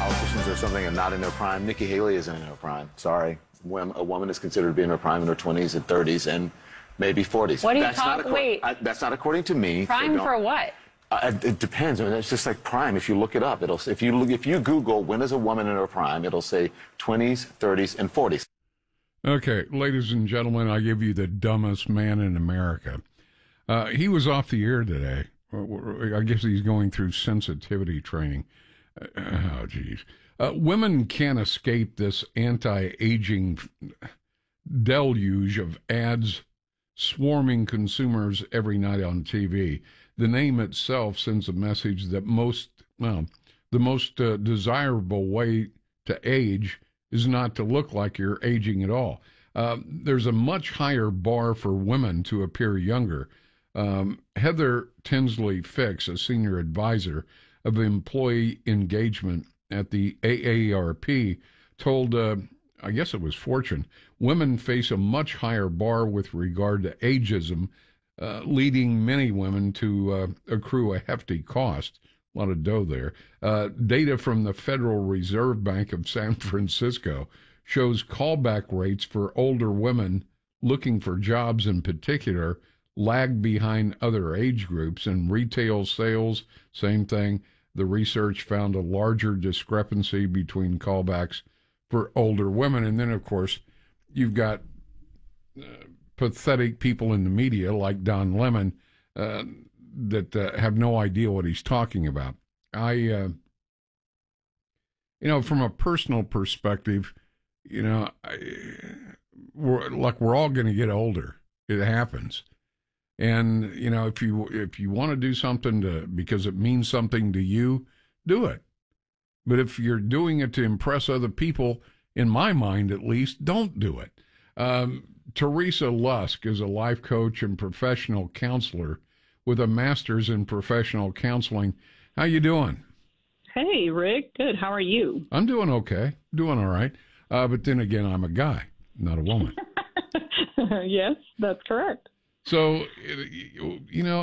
politicians or something are not in their prime. Nikki Haley isn't in her prime. Sorry. A woman is considered to be in her prime in her 20s and 30s and maybe 40s. What do you call it? Wait. That's not according to me. Prime for what? It depends. I mean, it's just like prime. If you look it up, it'll if you Google when is a woman in her prime, it'll say 20s, 30s, and 40s. Okay, ladies and gentlemen, I give you the dumbest man in America. He was off the air today. I guess he's going through sensitivity training. Oh, geez. Women can't escape this anti-aging deluge of ads swarming consumers every night on TV. The name itself sends a message that the most desirable way to age is not to look like you're aging at all. There's a much higher bar for women to appear younger. Heather Tinsley Fix, a senior advisor of employee engagement at the AARP, told, I guess it was Fortune, women face a much higher bar with regard to ageism, leading many women to accrue a hefty cost. A lot of dough there. Data from the Federal Reserve Bank of San Francisco shows callback rates for older women looking for jobs in particular lag behind other age groups. And retail sales, same thing. The research found a larger discrepancy between callbacks for older women. And then, of course, you've got pathetic people in the media like Don Lemon that have no idea what he's talking about. From a personal perspective, we're all going to get older. It happens. And, if you want to do something because it means something to you, do it. But if you're doing it to impress other people, in my mind at least, don't do it. Teresa Lusk is a life coach and professional counselor with a master's in professional counseling. How you doing? Hey, Rick. Good. How are you? I'm doing okay. Doing all right. But then again, I'm a guy, not a woman. Yes, that's correct. So,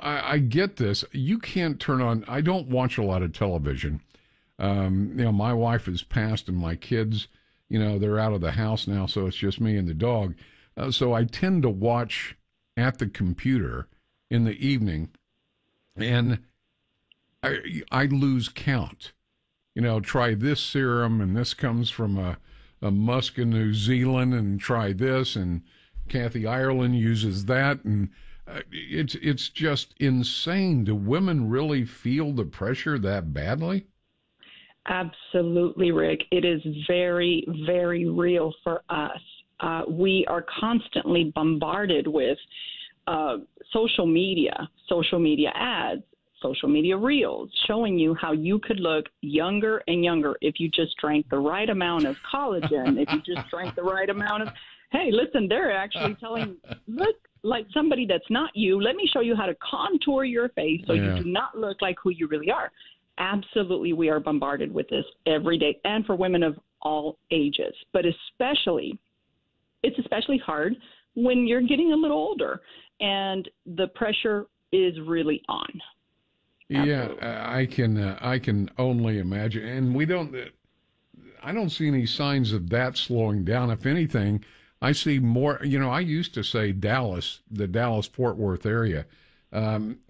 I get this. You can't turn on, I don't watch a lot of television. My wife has passed and my kids, they're out of the house now, so it's just me and the dog. So I tend to watch at the computer in the evening, and I lose count. Try this serum, and this comes from a musk in New Zealand, and try this, and Kathy Ireland uses that, and it's just insane. Do women really feel the pressure that badly? Absolutely, Rick. It is very, very real for us. We are constantly bombarded with social media ads, social media reels, showing you how you could look younger and younger if you just drank the right amount of collagen, if you just drank the right amount of... Hey, listen, they're actually telling, look like somebody that's not you. Let me show you how to contour your face so you do not look like who you really are. Absolutely, we are bombarded with this every day, and for women of all ages. But it's especially hard when you're getting a little older, and the pressure is really on. Absolutely. Yeah, I can only imagine. And I don't see any signs of that slowing down. If anything, I see more, I used to say Dallas, the Dallas-Fort Worth area,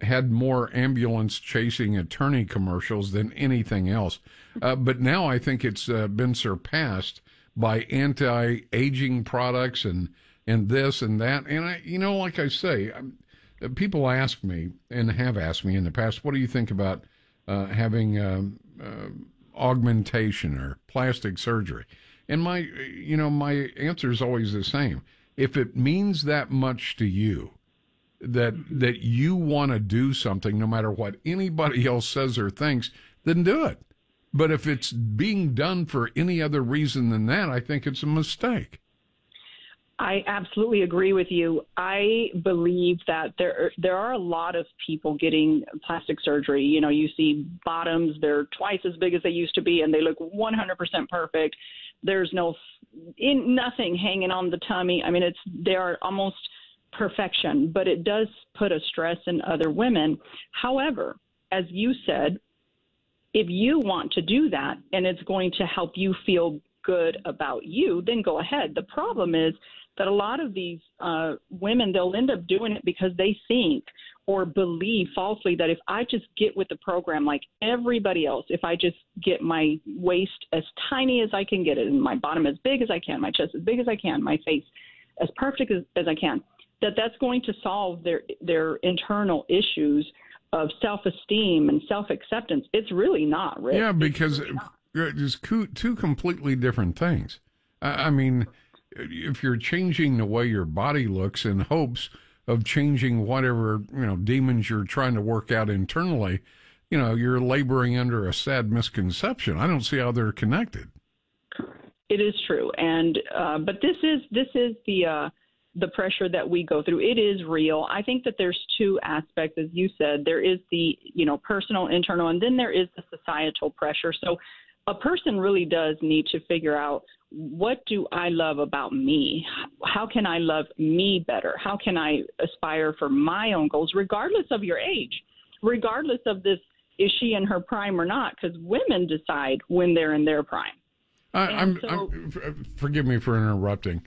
had more ambulance chasing attorney commercials than anything else. But now I think it's been surpassed by anti-aging products and this and that. And like I say, people ask me and have asked me in the past, what do you think about having augmentation or plastic surgery? And my answer is always the same. If it means that much to you, that you want to do something, no matter what anybody else says or thinks, then do it. But if it's being done for any other reason than that, I think it's a mistake. I absolutely agree with you. I believe that there are a lot of people getting plastic surgery. You see bottoms, they're twice as big as they used to be, and they look 100% perfect. There's nothing hanging on the tummy. I mean, they are almost perfection, but it does put a stress in other women. However, as you said, If you want to do that and it's going to help you feel good about you, then go ahead. The problem is that a lot of these women, they'll end up doing it because they think or believe falsely that if I just get with the program like everybody else, if I just get my waist as tiny as I can get it and my bottom as big as I can, my chest as big as I can, my face as perfect as I can, that's going to solve their internal issues of self-esteem and self-acceptance. It's really not, Rick. Yeah, because it's two completely different things. I mean, if you're changing the way your body looks in hopes of changing whatever, demons you're trying to work out internally, you're laboring under a sad misconception. I don't see how they're connected. It is true. And, but this is the pressure that we go through. It is real. I think that there's two aspects, as you said. There is the, personal, internal, and then there is the societal pressure. So a person really does need to figure out, what do I love about me? How can I love me better? How can I aspire for my own goals, regardless of your age, regardless of this, is she in her prime or not? Because women decide when they're in their prime. Forgive me for interrupting.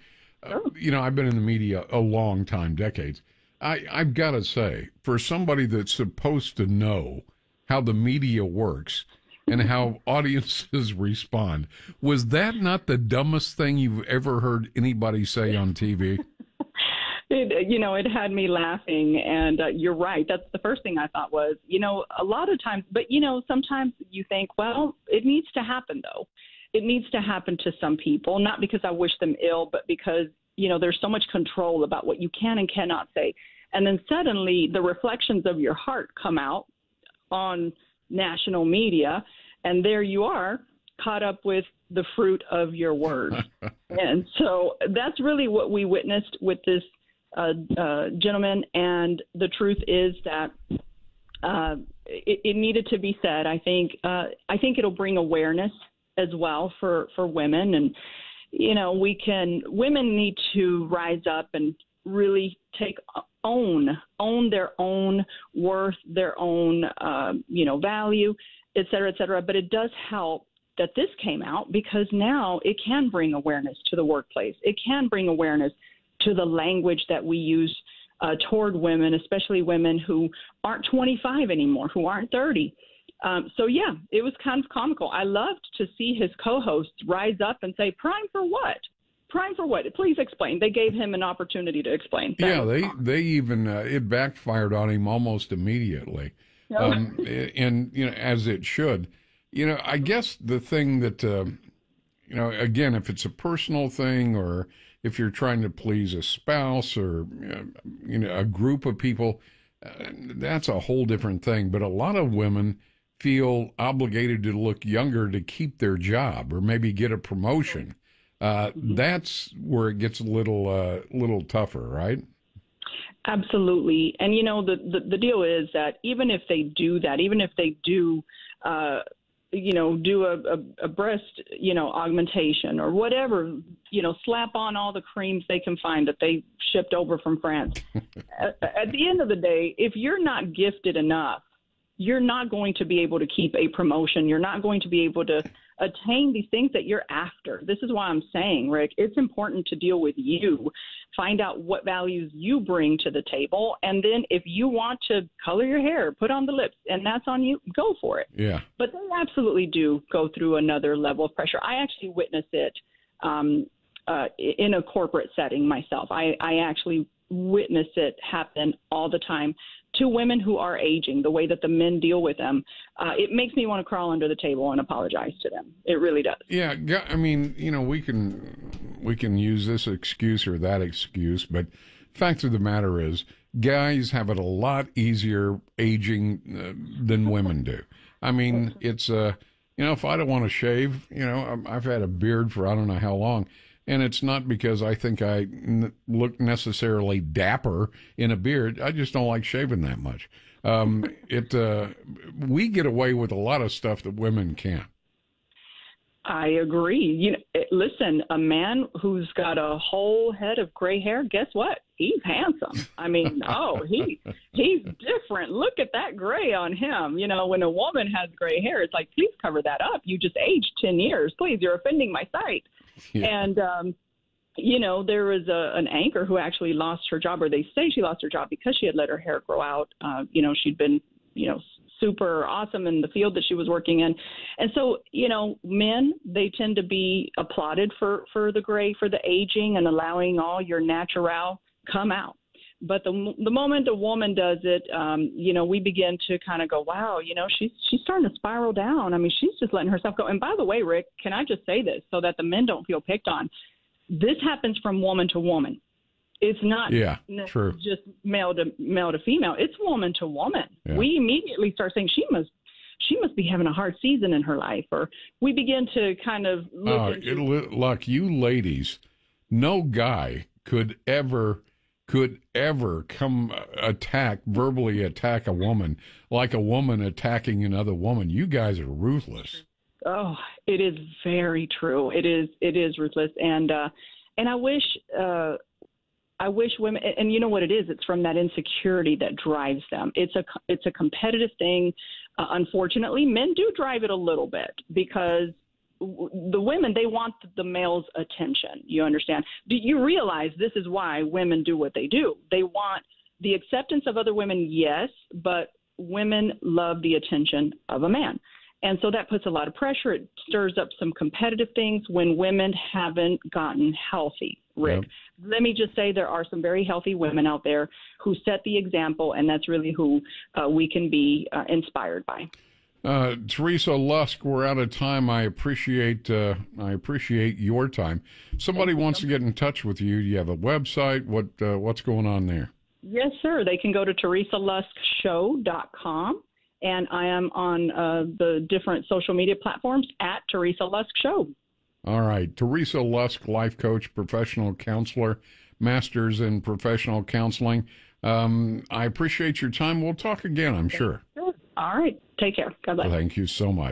Sure. I've been in the media a long time, decades. I've got to say, for somebody that's supposed to know how the media works and how audiences respond, was that not the dumbest thing you've ever heard anybody say on TV? It had me laughing, and you're right. That's the first thing I thought was, a lot of times, but, sometimes you think, well, it needs to happen, though. It needs to happen to some people, not because I wish them ill, but because, there's so much control about what you can and cannot say. And then suddenly the reflections of your heart come out on national media, and there you are, caught up with the fruit of your words. And so that's really what we witnessed with this gentleman. And the truth is that it needed to be said. I think it'll bring awareness as well for women. And, women need to rise up and really own their own worth, their own, value, et cetera, et cetera. But it does help that this came out, because now it can bring awareness to the workplace. It can bring awareness to the language that we use toward women, especially women who aren't 25 anymore, who aren't 30. So, yeah, it was kind of comical. I loved to see his co-hosts rise up and say, prime for what? Prime for what? Please explain. They gave him an opportunity to explain. They even, it backfired on him almost immediately. And, as it should. I guess the thing that, again, if it's a personal thing, or if you're trying to please a spouse or, a group of people, that's a whole different thing. But a lot of women feel obligated to look younger to keep their job or maybe get a promotion. That's where it gets a little tougher, right? Absolutely. And, the deal is that even if they do that, even if they do, do a breast, augmentation or whatever, slap on all the creams they can find that they shipped over from France. At the end of the day, if you're not gifted enough, you're not going to be able to keep a promotion. You're not going to be able to attain these things that you're after. This is why I'm saying, Rick, it's important to deal with you, find out what values you bring to the table, and then if you want to color your hair, put on the lips, and that's on you, go for it. Yeah. But they absolutely do go through another level of pressure. I actually witnessed it in a corporate setting myself. I actually witness it happen all the time to women who are aging, the way that the men deal with them. It makes me want to crawl under the table and apologize to them. It really does. Yeah. I mean, we can use this excuse or that excuse, but fact of the matter is guys have it a lot easier aging than women do. I mean, it's, if I don't want to shave, I've had a beard for I don't know how long. And it's not because I think I look necessarily dapper in a beard. I just don't like shaving that much. We get away with a lot of stuff that women can't. I agree. Listen, a man who's got a whole head of gray hair, guess what? He's handsome. I mean, he's different. Look at that gray on him. When a woman has gray hair, it's like, please cover that up. You just aged 10 years. Please, you're offending my sight. Yeah. And, there was an anchor who actually lost her job, or they say she lost her job because she had let her hair grow out. She'd been, super awesome in the field that she was working in. And so, men, they tend to be applauded for the gray, for the aging and allowing all your natural come out. But the moment a woman does it, we begin to kind of go, wow, she's starting to spiral down. I mean, she's just letting herself go. And by the way, Rick, can I just say this so that the men don't feel picked on? This happens from woman to woman. It's not just male to female. It's woman to woman. Yeah. We immediately start saying she must be having a hard season in her life, or we begin to kind of look, you ladies, no guy could ever come verbally attack a woman like a woman attacking another woman. You guys are ruthless. Oh, it is very true. It is ruthless, and I wish women, and you know what it is? It's from that insecurity that drives them. It's a competitive thing. Unfortunately, men do drive it a little bit because the women, they want the male's attention. You understand? Do you realize this is why women do what they do? They want the acceptance of other women, yes, but women love the attention of a man. And so that puts a lot of pressure. It stirs up some competitive things when women haven't gotten healthy, Rick. Yep. Let me just say there are some very healthy women out there who set the example, and that's really who we can be inspired by. Teresa Lusk, we're out of time. I appreciate your time. Somebody wants to get in touch with you. Do you have a website? What's going on there? Yes, sir. They can go to teresaluskshow.com. And I am on the different social media platforms at Teresa Lusk Show. All right. Teresa Lusk, life coach, professional counselor, master's in professional counseling. I appreciate your time. We'll talk again, I'm sure. All right. Take care. God bless. Thank you so much.